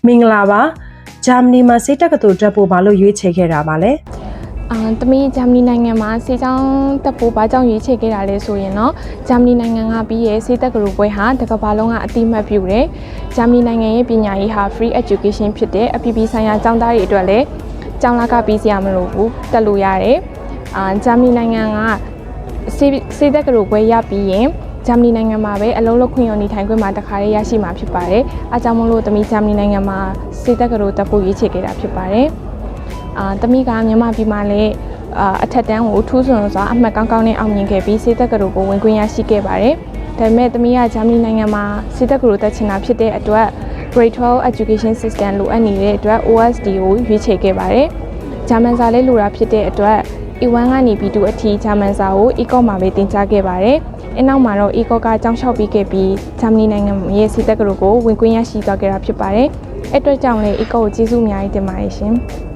မင်္ဂလာပါဂျာမနီမှာစေတက်ကတူတက်ဖို့ဘာလို့ရွေးချယ်ခဲ့တာပါလဲသမီးဂျာမနီနိုင်ငံမှာစေချောင်းတက်ဖို့ဘာကြောင့်ရွေးချယ်ခဲ့တာလဲဆိုရင်တော့ဂျာမနီနိုင်ငံကပြီးရဲ့စေတက်ကတူပွဲဟာတစ်ကမ္ဘာလုံးကအတိအမှတ်ပြုတယ်ဂျာမနီနိုင်ငံရဲ့ပညာရေးဟာ free education ဖြစ်တဲ့အပြည်ပြည်ဆိုင်ရာကျောင်းသားတွေအတွက်လည်းကျောင်းလာကပြီးစရာမလိုဘူးတက်လို့ရတယ်ဂျာမနီနိုင်ငံကစေတက်ကတူပွဲရပြီးရင်ဂျာမနီနိုင်ငံမှာပဲအလုံးလုံးခွင့်ရနေထိုင်ခွင့်မှာတခါလေးရရှိမှာဖြစ်ပါတယ်။အားကြောင့်မလို့သမီးဂျာမနီနိုင်ငံမှာစေတက်ကတူတက်ဖို့ရွေးချယ်ခဲ့တာဖြစ်ပါတယ်။သမီးကမြန်မာပြည်မှာလည်းအထက်တန်းကိုထူးစွန်စွာအမှတ်ကောင်းကောင်းနဲ့အောင်မြင်ခဲ့ပြီးစေတက်ကတူကိုဝင်ခွင့်ရရှိခဲ့ပါတယ်။ဒါပေမဲ့သမီးကဂျာမနီနိုင်ငံမှာစေတက်ကတူတက်ချင်တာဖြစ်တဲ့အတွက် Grade 12 Education System လိုအပ်နေတဲ့အတွက် OSD ကိုရွေးချယ်ခဲ့ပါတယ်။ဂျာမန်စာလည်းလိုတာဖြစ်တဲ့အတွက် A1 ကနေ B2 အထိဂျာမန်စာကို ECO မှာပဲသင်ကြားခဲ့ပါတယ်။အနောက်မှာတော့ ECO ကကျောင်းလျှောက်ပြီးခဲ့ပြီးဂျာမနီနိုင်ငံရဲ့စေတက်ကတူကိုဝင်ခွင့်ရရှိသွားခဲ့တာဖြစ်ပါတယ်။အဲ့အတွက်ကြောင့်လည်း ECO ကိုကျေးဇူးအများကြီးတင်ပါတယ်ရှင်။